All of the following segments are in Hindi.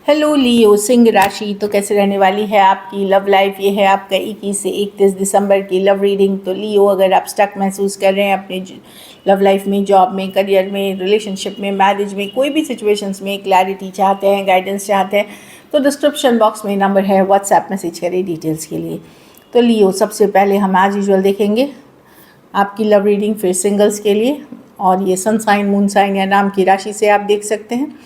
हेलो लियो सिंह राशि, तो कैसे रहने वाली है आपकी लव लाइफ। ये है आपका 21 से 31 दिसंबर की लव रीडिंग। तो लियो, अगर आप स्टक महसूस कर रहे हैं अपने लव लाइफ में, जॉब में, करियर में, रिलेशनशिप में, मैरिज में, कोई भी सिचुएशंस में क्लैरिटी चाहते हैं, गाइडेंस चाहते हैं, तो डिस्क्रिप्शन बॉक्स में नंबर है, व्हाट्सएप मैसेज करें डिटेल्स के लिए। तो लियो, सबसे पहले हम आज यूजुअल देखेंगे आपकी लव रीडिंग, फिर सिंगल्स के लिए, और ये सन साइन, मून साइन या नाम की राशि से आप देख सकते हैं।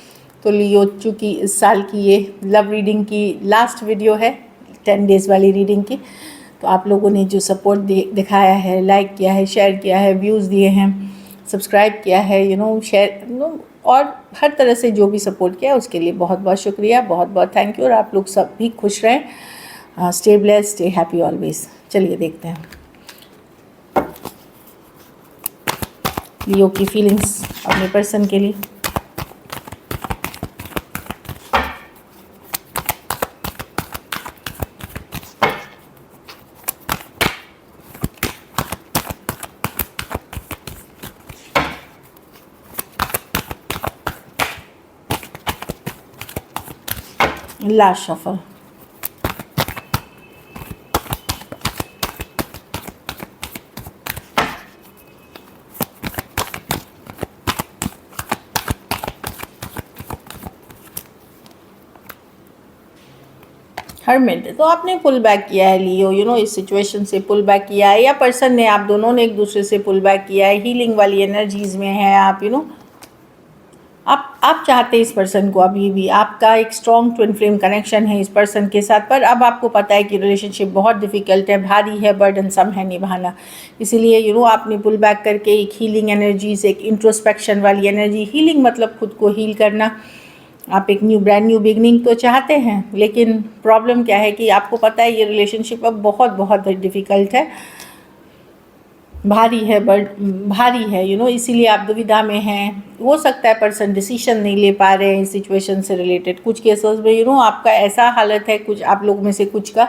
तो लियो, चूँकि इस साल की ये लव रीडिंग की लास्ट वीडियो है 10 डेज़ वाली रीडिंग की, तो आप लोगों ने जो सपोर्ट दिखाया है, लाइक किया है, शेयर किया है, व्यूज़ दिए हैं, सब्सक्राइब किया है, शेयर और हर तरह से जो भी सपोर्ट किया उसके लिए बहुत बहुत शुक्रिया, बहुत बहुत थैंक यू। और आप लोग सब भी खुश रहें, stay blessed, stay happy always. चलिए देखते हैं लियो की फीलिंग्स अपने पर्सन के लिए। Last shuffle. हर्मिट, तो आपने पुल बैक किया है लियो, इस सिचुएशन से पुल बैक किया है, या पर्सन ने, आप दोनों ने एक दूसरे से पुल बैक किया है। हीलिंग वाली एनर्जीज में है आप, आप चाहते हैं इस पर्सन को, अभी भी आपका एक स्ट्रॉन्ग ट्विन फ्लेम कनेक्शन है इस पर्सन के साथ, पर अब आपको पता है कि रिलेशनशिप बहुत डिफ़िकल्ट है, भारी है, बर्डनसम है निभाना। इसीलिए आपने पुल बैक करके एक हीलिंग एनर्जीज, एक इंट्रोस्पेक्शन वाली एनर्जी। हीलिंग मतलब खुद को हील करना। आप एक ब्रांड न्यू बिगनिंग तो चाहते हैं, लेकिन प्रॉब्लम क्या है कि आपको पता है ये रिलेशनशिप अब बहुत बहुत डिफ़िकल्ट है, भारी है, भारी है, इसीलिए आप दुविधा में हैं। हो सकता है पर्सन डिसीजन नहीं ले पा रहे हैं इस सिचुएशन से रिलेटेड। कुछ केसेस में आपका ऐसा हालत है, कुछ आप लोग में से कुछ का,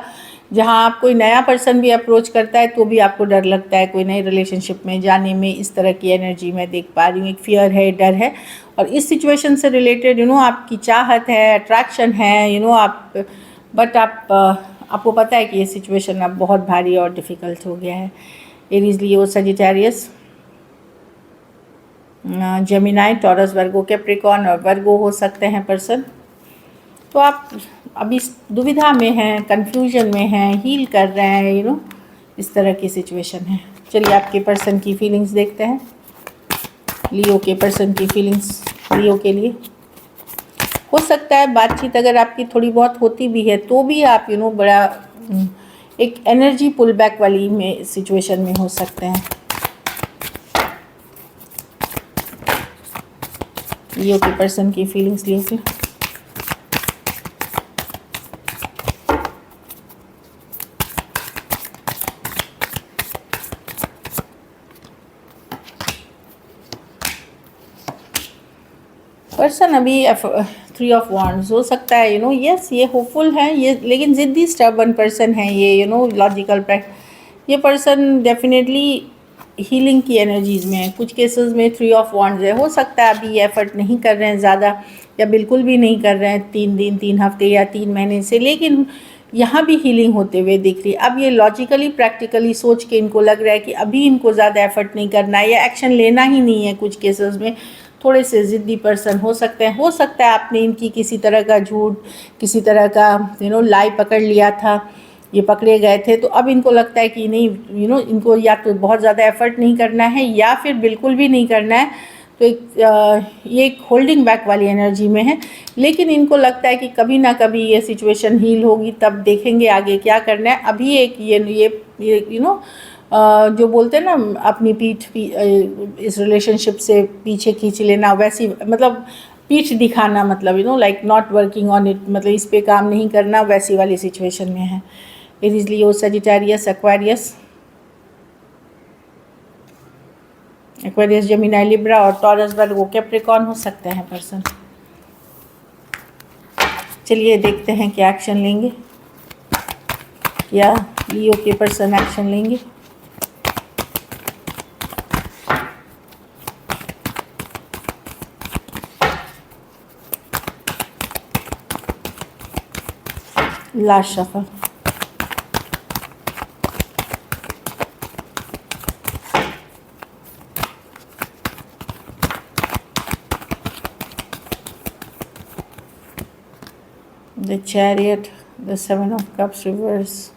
जहां आप कोई नया पर्सन भी अप्रोच करता है तो भी आपको डर लगता है कोई नई रिलेशनशिप में जाने में। इस तरह की एनर्जी मैं देख पा रही हूँ, एक फियर है, डर है, और इस सिचुएशन से रिलेटेड आपकी चाहत है, अट्रैक्शन है, बट आपको पता है कि ये सिचुएशन अब बहुत भारी और डिफ़िकल्ट हो गया है। एरीज, लियो, सजिटेरियस, जेमिनाई, टॉरस, वर्गो, कैप्रिकॉर्न और वर्गो हो सकते हैं पर्सन। तो आप अभी दुविधा में हैं, कंफ्यूजन में हैं, हील कर रहे हैं, इस तरह की सिचुएशन है। चलिए आपके पर्सन की फीलिंग्स देखते हैं, लियो के पर्सन की फीलिंग्स लियो के लिए। हो सकता है बातचीत अगर आपकी थोड़ी बहुत होती भी है तो भी आप बड़ा एक एनर्जी पुल बैक वाली में सिचुएशन में हो सकते हैं। लियो के पर्सन की फीलिंग्स लिए पर्सन अभी 3 ऑफ वॉन्ड्स हो सकता है, यस, ये होपफुल है, ये लेकिन ज़िद्दी स्टबर्न पर्सन है ये, लॉजिकल ये पर्सन डेफिनेटली हीलिंग की एनर्जीज़ में है। कुछ केसेस में 3 ऑफ वॉन्ड्स है। हो सकता है अभी एफर्ट नहीं कर रहे हैं ज़्यादा, या बिल्कुल भी नहीं कर रहे हैं 3 दिन, 3 हफ्ते या 3 महीने से, लेकिन यहाँ भी हीलिंग होते हुए दिख रही है। अब ये लॉजिकली, प्रैक्टिकली सोच के इनको लग रहा है कि अभी इनको ज़्यादा एफर्ट नहीं करना है या एक्शन लेना ही नहीं है। कुछ केसेस में थोड़े से ज़िद्दी पर्सन हो सकते हैं। हो सकता है आपने इनकी किसी तरह का झूठ, किसी तरह का लाई पकड़ लिया था, ये पकड़े गए थे, तो अब इनको लगता है कि नहीं, इनको या तो बहुत ज़्यादा एफर्ट नहीं करना है या फिर बिल्कुल भी नहीं करना है। तो ये एक होल्डिंग बैक वाली एनर्जी में है, लेकिन इनको लगता है कि कभी ना कभी ये सिचुएशन हील होगी, तब देखेंगे आगे क्या करना है। अभी एक ये जो बोलते हैं ना, अपनी पीठ इस रिलेशनशिप से पीछे खींच लेना, वैसी मतलब पीठ दिखाना, मतलब like not working on it, मतलब इस पे काम नहीं करना, वैसी वाली सिचुएशन में है। एरीज, लियो, सजिटेरियस, एक्वेरियस, जेमिनी, लिब्रा और टॉरस, वर्गो, कैप्रिकॉर्न हो सकते हैं पर्सन। चलिए देखते हैं क्या एक्शन लेंगे, क्या लियो के पर्सन एक्शन लेंगे। Last shuffle. The chariot, the 7 of cups reverse.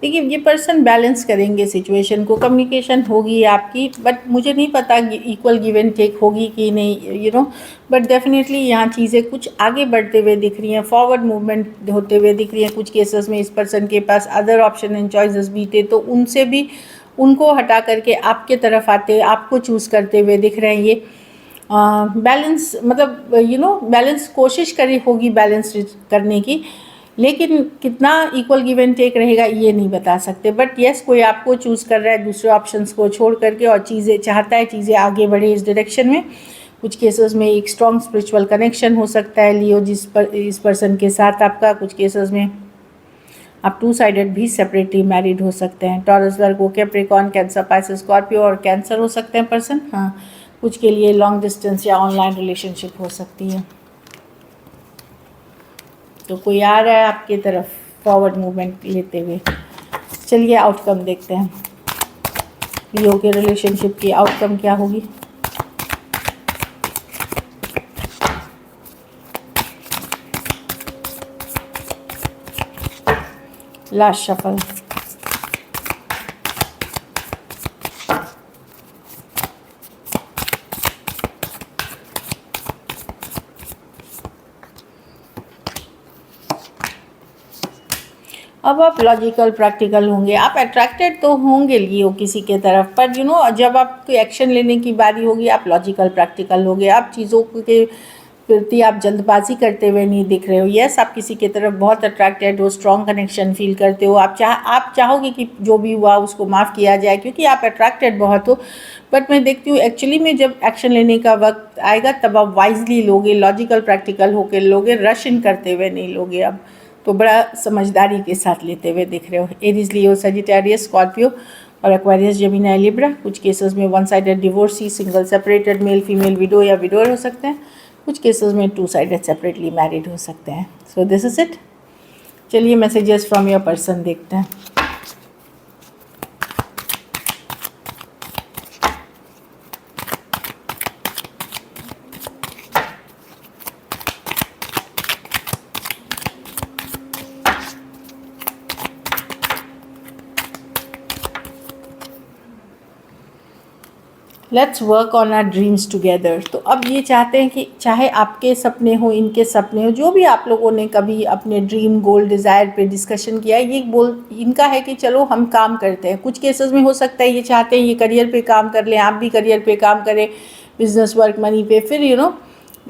देखिए ये पर्सन बैलेंस करेंगे सिचुएशन को, कम्युनिकेशन होगी आपकी, बट मुझे नहीं पता इक्वल गिव एंड टेक होगी कि नहीं, बट डेफिनेटली यहाँ चीज़ें कुछ आगे बढ़ते हुए दिख रही हैं, फॉरवर्ड मूवमेंट होते हुए दिख रही हैं। कुछ केसेस में इस पर्सन के पास अदर ऑप्शन एंड चॉइसेस भी थे, तो उनसे भी उनको हटा करके आपके तरफ आते, आपको चूज़ करते हुए दिख रहे हैं। ये बैलेंस मतलब बैलेंस कोशिश करी होगी बैलेंस करने की, लेकिन कितना इक्वल गिव एंड टेक रहेगा ये नहीं बता सकते। बट येस, कोई आपको चूज़ कर रहा है दूसरे ऑप्शंस को छोड़ करके और चीज़ें चाहता है चीज़ें आगे बढ़े इस डायरेक्शन में। कुछ केसेस में एक स्ट्रॉन्ग स्पिरिचुअल कनेक्शन हो सकता है लियो इस पर्सन के साथ आपका। कुछ केसेस में आप 2 साइडेड भी सेपरेटली मैरिड हो सकते हैं। टॉरस, वर्गो, कैप्रिकॉर्न, कैंसर, पाइसेस, स्कॉर्पियो और कैंसर हो सकते हैं पर्सन। हाँ, कुछ के लिए लॉन्ग डिस्टेंस या ऑनलाइन रिलेशनशिप हो सकती है। तो कोई आ रहा है आपकी तरफ फॉरवर्ड मूवमेंट लेते हुए। चलिए आउटकम देखते हैं, लियो के रिलेशनशिप की आउटकम क्या होगी। Last shuffle. अब आप लॉजिकल प्रैक्टिकल होंगे, आप अट्रैक्टेड तो होंगे लियो किसी के तरफ, पर जब आपको एक्शन लेने की बारी होगी आप लॉजिकल प्रैक्टिकल होंगे। आप चीज़ों के प्रति आप जल्दबाजी करते हुए नहीं दिख रहे हो। यस, आप किसी की तरफ बहुत अट्रैक्टेड हो, स्ट्रॉन्ग कनेक्शन फील करते हो। आप चाहोगे कि जो भी हुआ उसको माफ़ किया जाए, क्योंकि आप अट्रैक्टेड बहुत हो। बट मैं देखती हूँ एक्चुअली में जब एक्शन लेने का वक्त आएगा तब आप वाइजली लोगे, लॉजिकल प्रैक्टिकल होकर लोगे, रश इन करते हुए नहीं लोगे। अब तो बड़ा समझदारी के साथ लेते हुए दिख रहे हो। एरीज, लियो, सजिटेरियस, स्कॉर्पियो और एक्वेरियस, जेमिनी, लिब्रा। कुछ केसेस में 1 sided divorcee, single separated, male female, window या विडोर हो सकते हैं। कुछ केसेस में 2 साइडेड सेपरेटली मैरिड हो सकते हैं। So this is it. चलिए मैसेजेस फ्रॉम योर पर्सन देखते हैं। Let's work on our dreams together. तो अब ये चाहते हैं कि चाहे आपके सपने हो, इनके सपने हो, जो भी आप लोगों ने कभी अपने ड्रीम, गोल, डिज़ायर पे डिस्कशन किया है, ये इनका है कि चलो हम काम करते हैं। कुछ केसेस में हो सकता है ये चाहते हैं ये करियर पे काम कर लें, आप भी करियर पे काम करें, बिजनेस वर्क, मनी पे,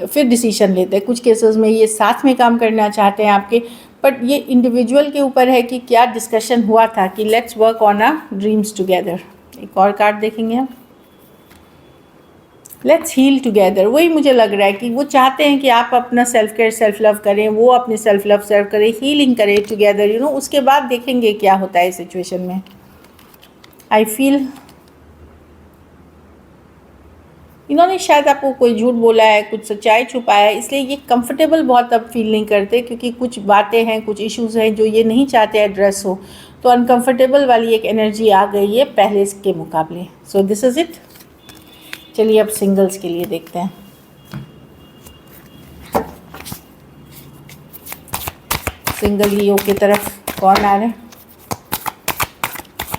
फिर डिसीजन लेते हैं। कुछ केसेस में ये साथ में काम करना चाहते हैं आपके, बट ये इंडिविजुअल के ऊपर है कि क्या डिस्कशन हुआ था कि let's work on our dreams together. एक और कार्ड देखेंगे हम, लेट्स हील टुगेदर। वही मुझे लग रहा है कि वो चाहते हैं कि आप अपना सेल्फ केयर, सेल्फ लव करें, वो अपनी सेल्फ लव सर्व करें, हीलिंग करें टुगेदर। उसके बाद देखेंगे क्या होता है इस सिचुएशन में। आई फील इन्होंने शायद आपको कोई झूठ बोला है, कुछ सच्चाई छुपाया है, इसलिए ये कंफर्टेबल बहुत अब फील नहीं करते, क्योंकि कुछ बातें हैं, कुछ इश्यूज हैं जो ये नहीं चाहते एड्रेस हो। तो अनकंफर्टेबल वाली एक एनर्जी आ गई है पहले के मुकाबले। So this is it. चलिए अब सिंगल्स के लिए देखते हैं। सिंगल लियो की तरफ कौन आ रहे हैं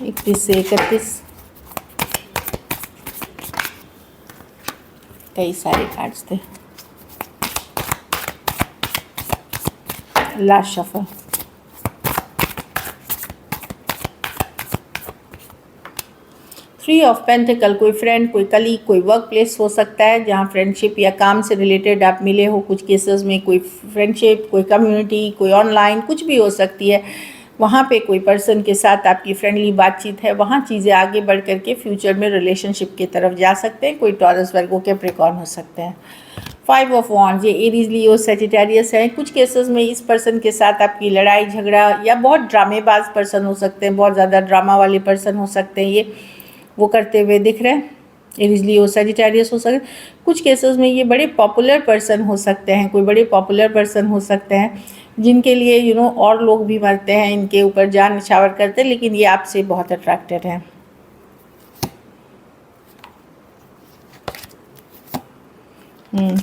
31 से 31। कई सारे कार्ड्स थे। Last shuffle. Three of pentacle. कोई फ्रेंड, कोई कलीग, कोई वर्क प्लेस हो सकता है जहाँ फ्रेंडशिप या काम से रिलेटेड आप मिले हो। कुछ केसेस में कोई फ्रेंडशिप, कोई कम्युनिटी, कोई ऑनलाइन, कुछ भी हो सकती है। वहाँ पे कोई पर्सन के साथ आपकी फ्रेंडली बातचीत है, वहाँ चीज़ें आगे बढ़ करके फ्यूचर में रिलेशनशिप की तरफ जा सकते हैं। कोई टॉरस, वर्गो, कैप्रिकॉर्न हो सकते हैं। 5 ऑफ वॉन्ड्स, ये एरीज, लियो, सजिटेरियस है। कुछ केसेस में इस पर्सन के साथ आपकी लड़ाई झगड़ा या बहुत ड्रामेबाज पर्सन हो सकते हैं, बहुत ज़्यादा ड्रामा वाले पर्सन हो सकते हैं, ये वो करते हुए दिख रहे हैं। एरीज लियो सजिटेरियस हो सकते। कुछ केसेस में ये बड़े पॉपुलर पर्सन हो सकते हैं, कोई बड़े पॉपुलर पर्सन हो सकते हैं जिनके लिए और लोग भी मरते हैं, इनके ऊपर जान निछावर करते हैं, लेकिन ये आपसे बहुत अट्रैक्टेड हैं।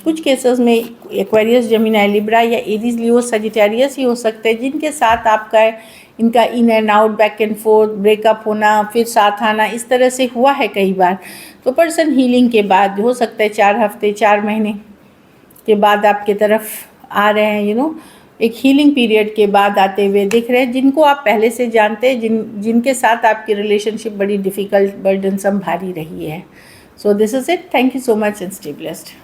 कुछ केसेस में एक्वेरियस, जेमिनी, लिब्रा या एरीज लियो सजिटेरियस ही हो सकते हैं जिनके साथ आपका इनका in and out, back and fourth, breakup होना, फिर साथ आना, इस तरह से हुआ है कई बार। तो पर्सन हीलिंग के बाद हो सकता है 4 हफ्ते 4 महीने के बाद आपके तरफ आ रहे हैं, एक हीलिंग पीरियड के बाद आते हुए दिख रहे हैं, जिनको आप पहले से जानते हैं, जिनके साथ आपकी रिलेशनशिप बड़ी डिफ़िकल्ट, बर्डनसम, भारी रही है। So this is it. Thank you so much and stay blessed.